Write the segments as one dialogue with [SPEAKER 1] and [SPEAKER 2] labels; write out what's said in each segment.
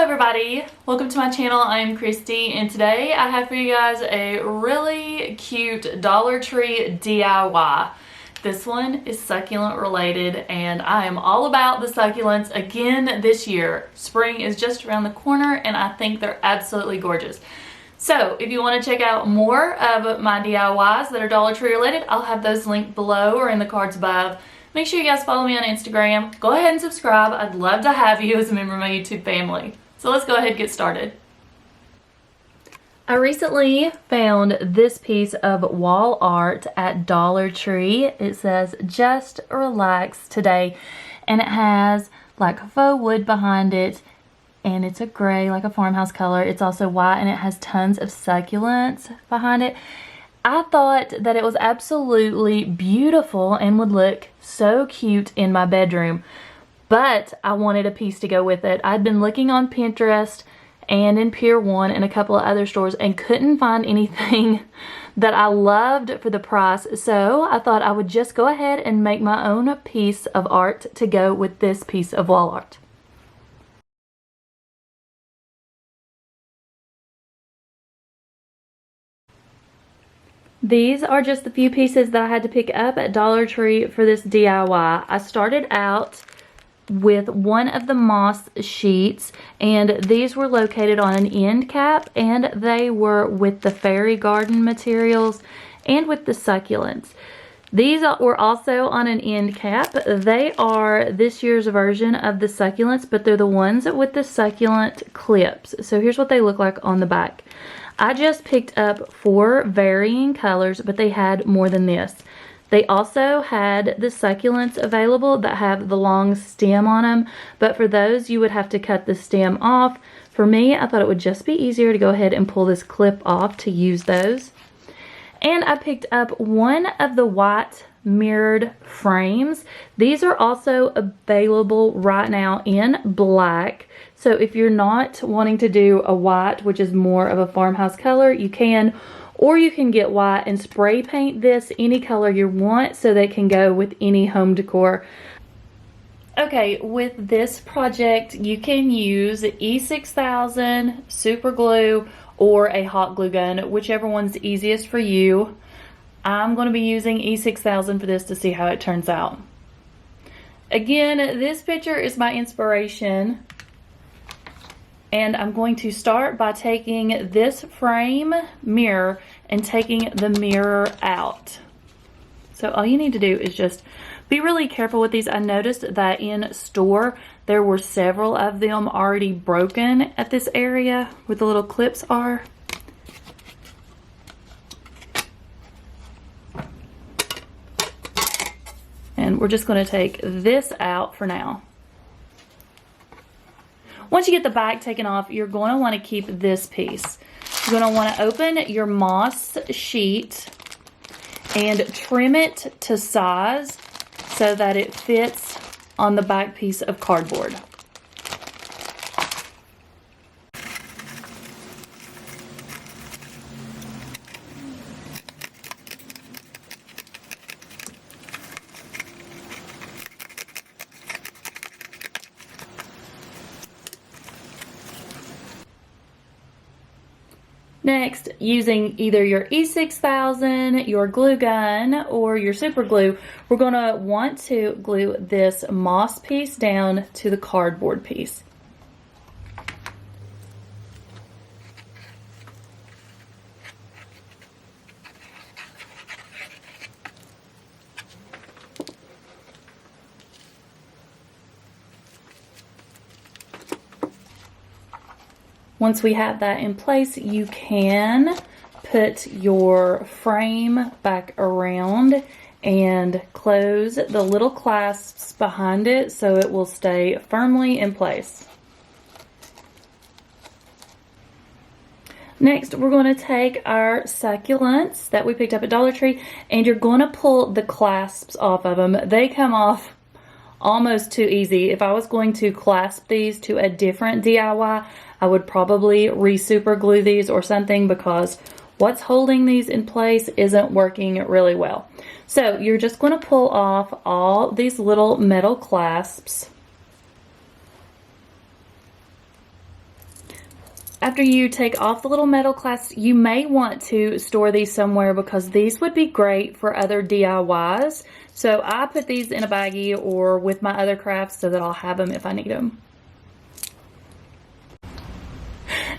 [SPEAKER 1] everybody, welcome to my channel. I'm Kristi, and today I have for you guys a really cute Dollar Tree DIY. This one is succulent related, and I am all about the succulents again this year. Spring is just around the corner and I think they're absolutely gorgeous. So if you want to check out more of my DIYs that are Dollar Tree related, I'll have those linked below or in the cards above. Make sure you guys follow me on Instagram. Go ahead and subscribe. I'd love to have you as a member of my YouTube family. So let's go ahead and get started. I recently found this piece of wall art at Dollar Tree. It says, "Just relax today." And it has like faux wood behind it. And it's a gray, like a farmhouse color. It's also white and it has tons of succulents behind it. I thought that it was absolutely beautiful and would look so cute in my bedroom, but I wanted a piece to go with it. I'd been looking on Pinterest and in Pier 1 and a couple of other stores and couldn't find anything that I loved for the price, so I thought I would just go ahead and make my own piece of art to go with this piece of wall art. These are just the few pieces that I had to pick up at Dollar Tree for this DIY. I started out with one of the moss sheets, and these were located on an end cap, and they were with the fairy garden materials and with the succulents. These were also on an end cap. They are this year's version of the succulents, but they're the ones with the succulent clips. So here's what they look like on the back. I just picked up 4 varying colors, but they had more than this. They also had the succulents available that have the long stem on them, but for those you would have to cut the stem off. For me, I thought it would just be easier to go ahead and pull this clip off to use those. And I picked up one of the white mirrored frames. These are also available right now in black. So if you're not wanting to do a white, which is more of a farmhouse color, you can. Or you can get white and spray paint this any color you want so that it can go with any home decor. Okay, with this project, you can use E6000, super glue, or a hot glue gun, whichever one's easiest for you. I'm going to be using E6000 for this to see how it turns out. Again, this picture is my inspiration. And I'm going to start by taking this frame mirror and taking the mirror out. So all you need to do is just be really careful with these. I noticed that in store there were several of them already broken at this area where the little clips are. And we're just going to take this out for now. Once you get the back taken off, you're going to want to keep this piece. You're going to want to open your moss sheet and trim it to size so that it fits on the back piece of cardboard. Next, using either your E6000, your glue gun, or your super glue, we're going to want to glue this moss piece down to the cardboard piece. Once we have that in place, you can put your frame back around and close the little clasps behind it so it will stay firmly in place. Next, we're going to take our succulents that we picked up at Dollar Tree, and you're going to pull the clasps off of them. They come off almost too easy. If I was going to clasp these to a different DIY, I would probably re-super glue these or something, because what's holding these in place isn't working really well. So you're just going to pull off all these little metal clasps. After you take off the little metal clasp, you may want to store these somewhere because these would be great for other DIYs. So I put these in a baggie or with my other crafts so that I'll have them if I need them.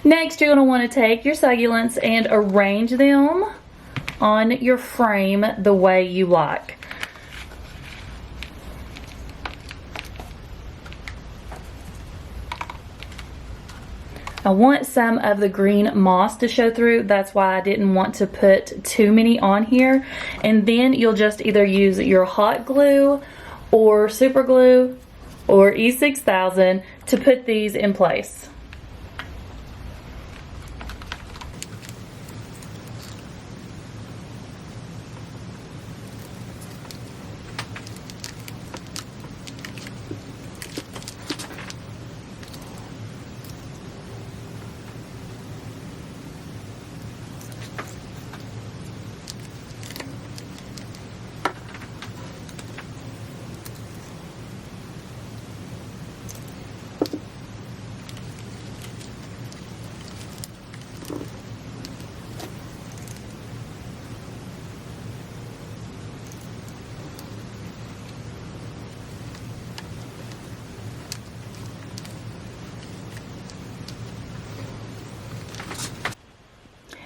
[SPEAKER 1] Next, you're going to want to take your succulents and arrange them on your frame the way you like. I want some of the green moss to show through. That's why I didn't want to put too many on here. And then you'll just either use your hot glue or super glue or E6000 to put these in place.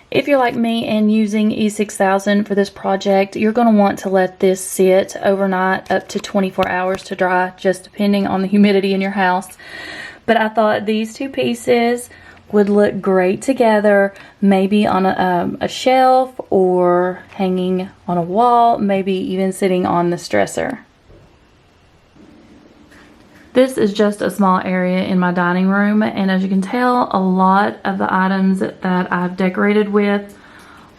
[SPEAKER 1] If you're like me and using E6000 for this project, you're going to want to let this sit overnight up to 24 hours to dry, just depending on the humidity in your house. But I thought these two pieces would look great together, maybe on a shelf or hanging on a wall, maybe even sitting on the dresser. This is just a small area in my dining room, and as you can tell, a lot of the items that I've decorated with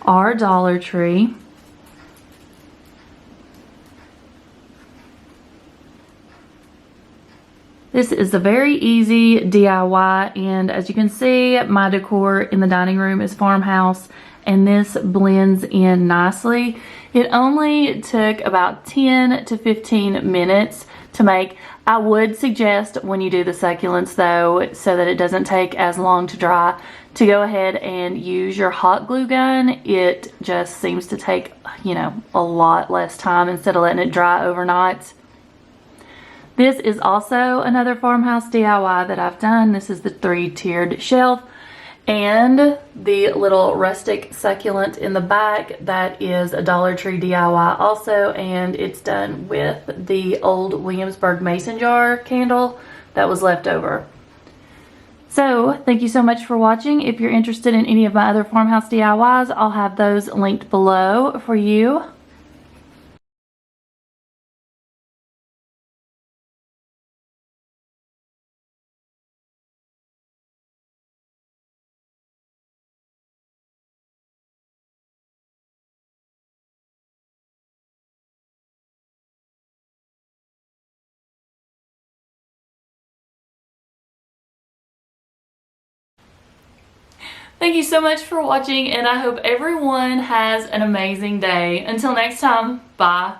[SPEAKER 1] are Dollar Tree. This is a very easy DIY, and as you can see, my decor in the dining room is farmhouse, and this blends in nicely. It only took about 10 to 15 minutes to make. I would suggest when you do the succulents though, so that it doesn't take as long to dry, to go ahead and use your hot glue gun. It just seems to take, you know, a lot less time instead of letting it dry overnight. This is also another farmhouse DIY that I've done. This is the 3-tiered shelf. And the little rustic succulent in the back, that is a Dollar Tree DIY also, and it's done with the old Williamsburg mason jar candle that was left over. So thank you so much for watching. If you're interested in any of my other farmhouse DIYs, I'll have those linked below for you. Thank you so much for watching, and I hope everyone has an amazing day. Until next time, bye.